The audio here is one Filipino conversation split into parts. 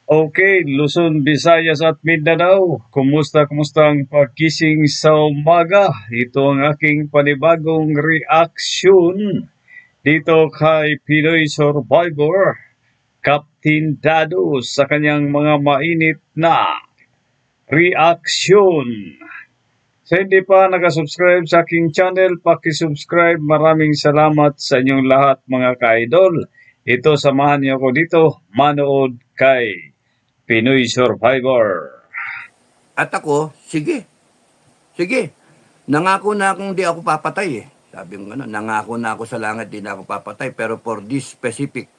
Okay, Luzon, Visayas at Mindanao. Kumusta ang pagkising sa umaga? Ito ang aking panibagong reaksyon dito kay Pinoy Survivor, Captain Dado sa kanyang mga mainit na reaksyon. Sa hindi pa nakasubscribe sa aking channel, pakisubscribe. Maraming salamat sa inyong lahat mga ka-idol. Ito, samahan niyo ako dito manood kay Pinoy Survivor. At ako, sige. Nangako na akong di ako papatay eh. Sabi ko gano'n, nangako na ako sa langit, di na ako papatay. Pero for this specific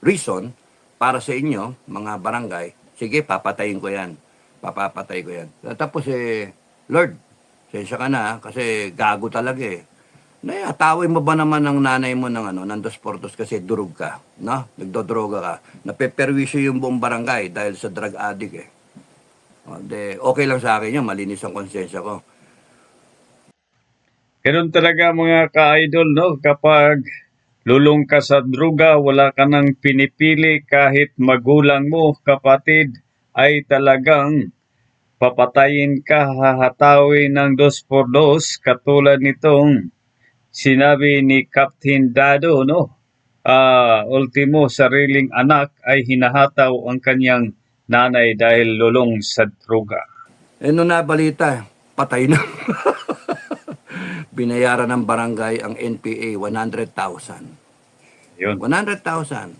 reason, para sa inyo, mga barangay, sige, papatayin ko yan. Papapatay ko yan. Tapos Lord, sensya ka na kasi gago talaga eh. Atawin mo ba naman ang nanay mo ng Dos Portos kasi durog ka, no? Nagdodroga ka. Napeperwisyo yung buong barangay dahil sa drug addict eh. Okay lang sa akin yan, malinis ang konsensya ko. Ganun talaga mga ka-idol, no? Kapag lulong ka sa droga, wala ka nang pinipili kahit magulang mo, kapatid, ay talagang papatayin ka, hahatawin ng 2x2 katulad nitong sinabi ni Captain Dado, no? Ultimo, sariling anak ay hinahataw ang kanyang nanay dahil lulong sa droga. Nung nabalita, patay na. Binayaran ng barangay ang NPA 100,000. Yun. 100,000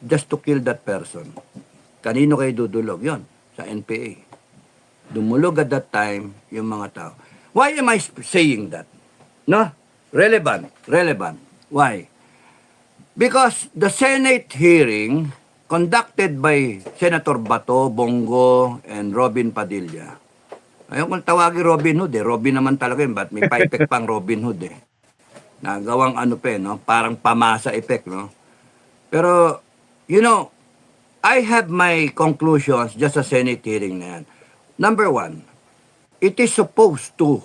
just to kill that person. Kanino kayo dudulog? Yon, sa NPA. Dumulog at that time yung mga tao. Why am I saying that? No? Relevant. Why? Because the Senate hearing conducted by Senator Bato, Bongo, and Robin Padilla. Ayaw kong tawagin Robin Hood eh. Robin naman talaga yun. Ba't may pa-effect pang Robin Hood eh. Nagawang no? Parang pamasa effect, no? Pero, I have my conclusions just sa Senate hearing na yan. Number one, it is supposed to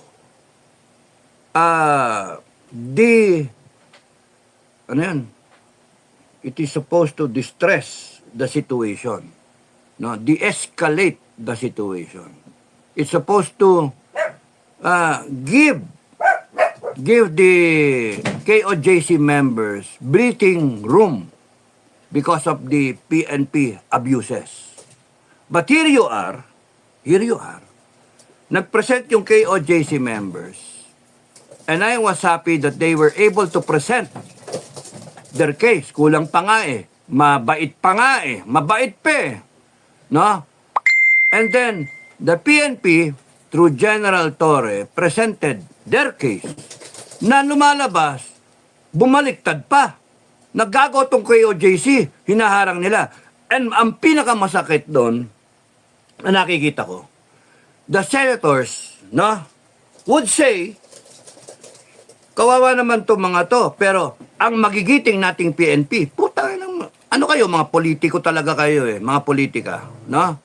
it is supposed to distress the situation, no? De-escalate the situation. It's supposed to give the KOJC members breathing room because of the PNP abuses. But here you are, nag-present yung KOJC members, and I was happy that they were able to present their case. Kulang pa nga eh. Mabait pa nga eh. Mabait pa eh. No? And then, the PNP, through General Torre, presented their case na lumalabas, bumaliktad pa. Naggago tong KOJC, hinaharang nila. And ang pinakamasakit doon, na nakikita ko, the senators, no, would say, kawawa naman to mga to, pero ang magigiting nating PNP, puta, ano kayo, mga politiko talaga kayo eh, mga politika, no?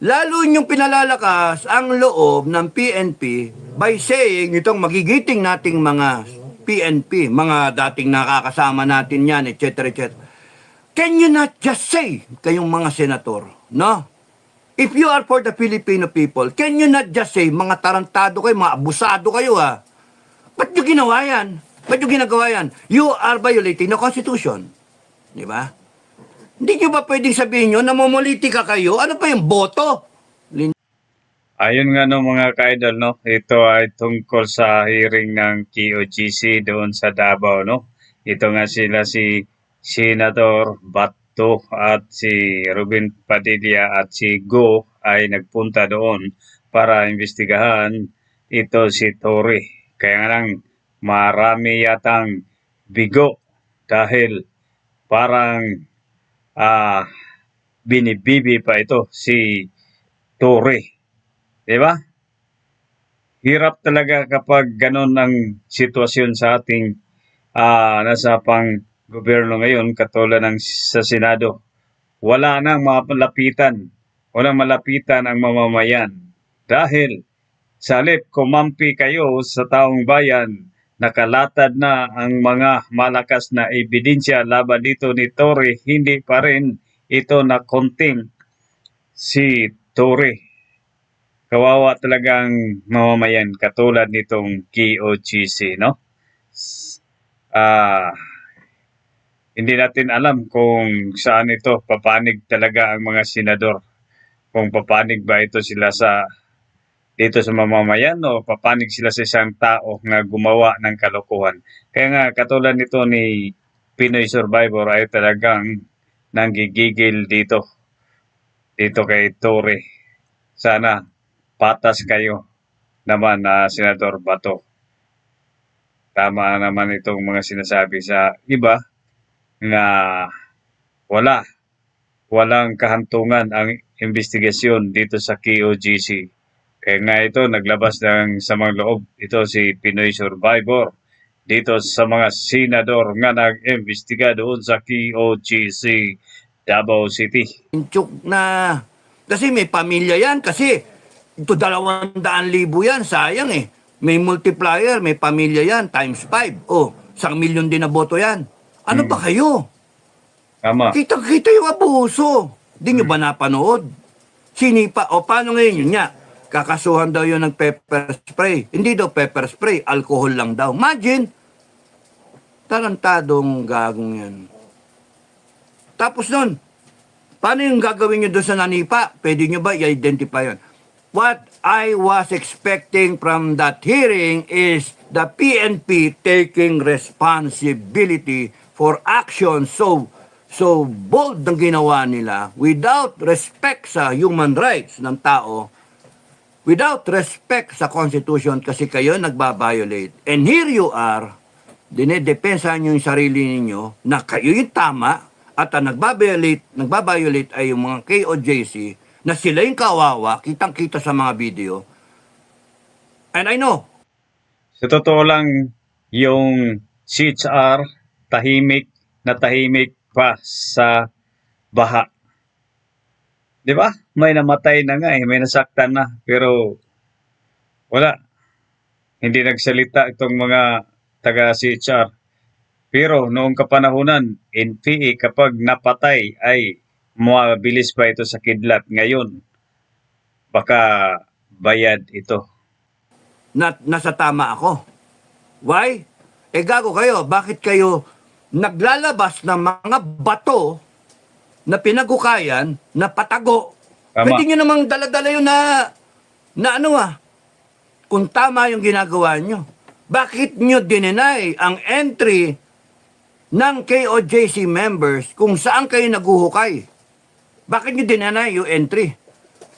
Lalo nyong pinalalakas ang loob ng PNP by saying itong magigiting nating mga PNP, mga dating nakakasama natin yan, etc. etc. Can you not just say, kayong mga senator, no? If you are for the Filipino people, can you not just say, mga tarantado kayo, mga abusado kayo ha? Ba't nyo ginawa yan? Ba't nyo ginagawa yan? You are violating the Constitution. Di ba? Hindi nyo ba pwedeng sabihin nyo, namumolitika kayo? Ano pa yung boto? Ayun nga no mga ka-idol, no? Ito ay tungkol sa hearing ng KOJC doon sa Davao, no? Ito nga sila si Senator Bato at si Robin Padilla at si Go ay nagpunta doon para imbestigahan ito si Torre. Kaya nga lang marami yatang bigo dahil parang binibibi pa ito si Torre. Diba? Hirap talaga kapag ganun ang sitwasyon sa ating nasa pang gobyerno ngayon katulad ng sa Senado. Wala nang malapitan. Walang malapitan ang mamamayan. Dahil sa halip kumampi kayo sa taong bayan, nakalatad na ang mga malakas na ebidensya laban dito ni Torre, hindi pa rin ito na konting si Torre. Kawawa talagang mamamayan katulad nitong KOGC, no? Ah, hindi natin alam kung saan ito papanig talaga ang mga senador. Kung papanig ba ito sila sa dito sa mamamayan o papanig sila sa isang tao nga gumawa ng kalokohan. Kaya nga katulad nito ni Pinoy Survivor ay talagang nanggigigil dito kay Torre. Sana patas kayo naman na Senador Bato. Tama naman itong mga sinasabi sa iba na walang kahantungan ang investigasyon dito sa KOGC. Kaya nga ito, naglabas ng samang loob ito si Pinoy Survivor dito sa mga senador nga nag-imbestiga doon sa KOGC Davao City. Inchuk na, kasi may pamilya yan, kasi ito 200,000 yan, sayang eh. May multiplier, may pamilya yan, times 5. Oh, 1,000,000 din na boto yan. Ano ba kayo? Tama. Kitang-kita yung abuso. Di nyo ba napanood? Sinipa, o paano ngayon yun nga? Kakasuhan daw yun ng pepper spray. Hindi daw pepper spray, alcohol lang daw. Imagine, tarantadong gagong yan. Tapos nun, paano yung gagawin nyo doon sa nanipa? Pwede nyo ba i-identify yun? What I was expecting from that hearing is the PNP taking responsibility for action so bold ng ginawa nila without respect sa human rights ng tao, without respect sa Constitution kasi kayo nagbabiolate. And here you are, dinedepensa nyo yung sarili ninyo na kayo yung tama at ang nagbabiolate ay yung mga KOJC na sila yung kawawa, kitang-kita sa mga video. And I know. Sa totoo lang, yung CHR, tahimik pa sa baha. Di ba? May namatay na nga eh, may nasaktan na. Pero wala. Hindi nagsalita itong mga taga-CHR. Pero noong kapanahunan, NPA kapag napatay ay mabilis pa ito sa kidlat. Ngayon, baka bayad ito. Nasa tama ako. Why? Gago kayo. Bakit kayo naglalabas ng mga bato na pinagukayan, na patago? Tama. Pwede nyo namang daladala yun na kung tama yung ginagawa nyo. Bakit nyo dinenay ang entry ng KOJC members kung saan kayo naguhukay? Bakit nyo dinanay yung entry?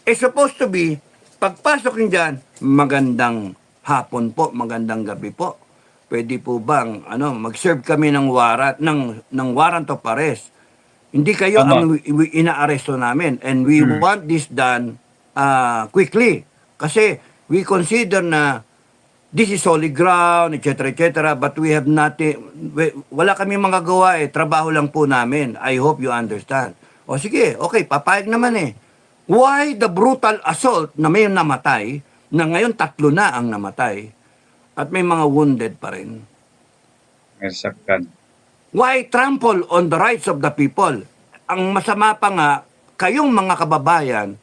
Supposed to be, pagpasok nyo dyan, magandang hapon po, magandang gabi po. Pwede po bang mag-serve kami ng warrant of arrest? Hindi kayo ang ina-aresto namin. And we want this done quickly. Kasi we consider na this is solid ground, etc., etc., but we have nothing, wala kami magagawa eh, trabaho lang po namin. I hope you understand. O sige, okay, papayag naman eh. Why the brutal assault na may namatay, na ngayon 3 na ang namatay, at may mga wounded pa rin? Nasaktan. Why trample on the rights of the people? Ang masama pa nga, kayong mga kababayan,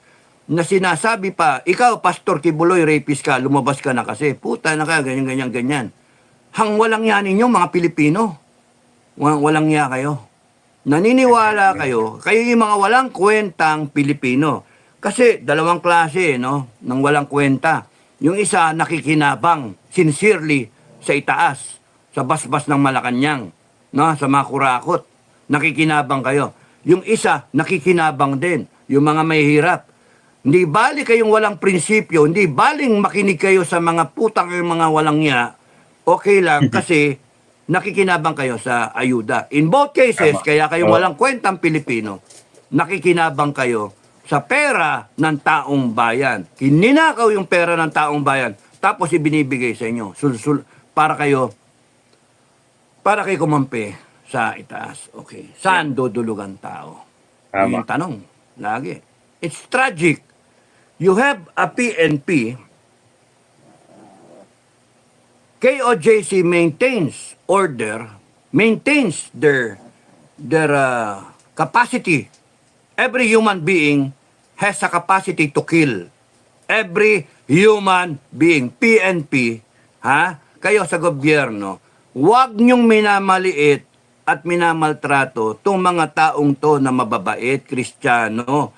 na sinasabi pa, ikaw, Pastor Kibuloy, rapist ka, lumabas ka na kasi, puta na ka, ganyan. Hang walang yan ninyo, mga Pilipino. Walang ya kayo. Naniniwala kayo yung mga walang kwentang Pilipino. Kasi 2 klase, no, ng walang kwenta. Yung isa, nakikinabang, sincerely, sa itaas, sa basbas ng Malacanang, no, sa mga kurakot. Nakikinabang kayo. Yung isa, nakikinabang din, yung mga may hirap. Hindi bali kayong walang prinsipyo, hindi baling makinig kayo sa mga putang yung mga walang niya, okay lang kasi nakikinabang kayo sa ayuda. In both cases, kaya kayong walang kwentang Pilipino, nakikinabang kayo sa pera ng taong bayan. Kininakaw yung pera ng taong bayan, tapos ibinibigay sa inyo. Para kayo kumampi sa itaas. Okay. Saan dudulugan tao? Yun yung tanong. Lagi. It's tragic. You have a PNP, KOJC maintains order, maintains their capacity Every human being has a capacity to kill. Every human being, PNP, kayo sa gobyerno, huwag niyong minamaliit at minamaltrato itong mga taong to na mababait, Kristiyano,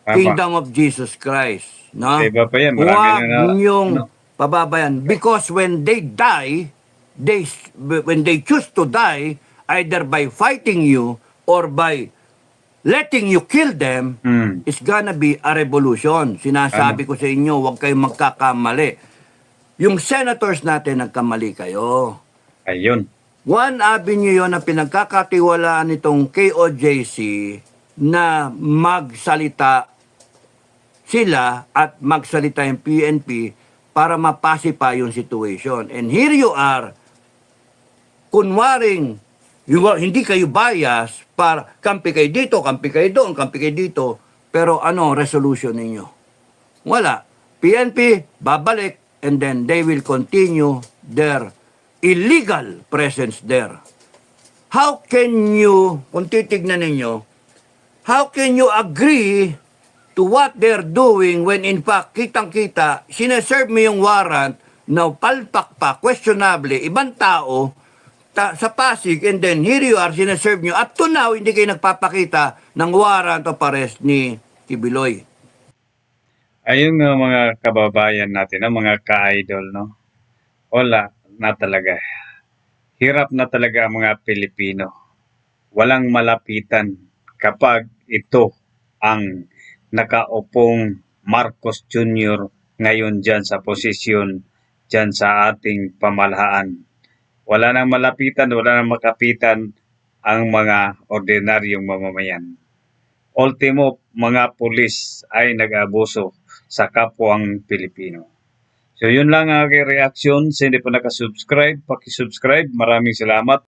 Kingdom of Jesus Christ. No? Iba pa yan, marami Huwag na niyong pababayan. Because when they die, when they choose to die, either by fighting you or by letting you kill them, it's gonna be a revolution. Sinasabi ko sa inyo, huwag kayong magkakamali. Yung senators natin, nagkamali kayo. Ayun. One avenue yon na pinagkakatiwalaan nitong KOJC na magsalita sila at magsalita yung PNP para mapasify yung situation. And here you are, kunwaring hindi kayo bias para kampi kayo dito, kampi kayo doon, kampi kayo dito. Pero ano resolution ninyo? Wala. PNP, babalik, and then they will continue their illegal presence there. How can you, kung titignan ninyo, how can you agree to what they're doing when in fact, kitang-kita, sineserve mo yung warrant na palpak pa, questionable, ibang tao, sa Pasig, and then here you are, sineserve nyo. Up to now, hindi kayo nagpapakita ng warrant of arrest ni Kibuloy. Ayun nga mga kababayan natin, mga ka-idol, no? Wala na talaga. Hirap na talaga ang mga Pilipino. Walang malapitan kapag ito ang nakaupong Marcos Jr. ngayon dyan sa posisyon, dyan sa ating pamahalaan. Wala nang malapitan, wala nang makapitan ang mga ordinaryong mamamayan. Ultimo, mga pulis ay nag-abuso sa kapwang Pilipino. So yun lang ang aking reaksyon. Sa hindi pa nakasubscribe, pakisubscribe. Maraming salamat.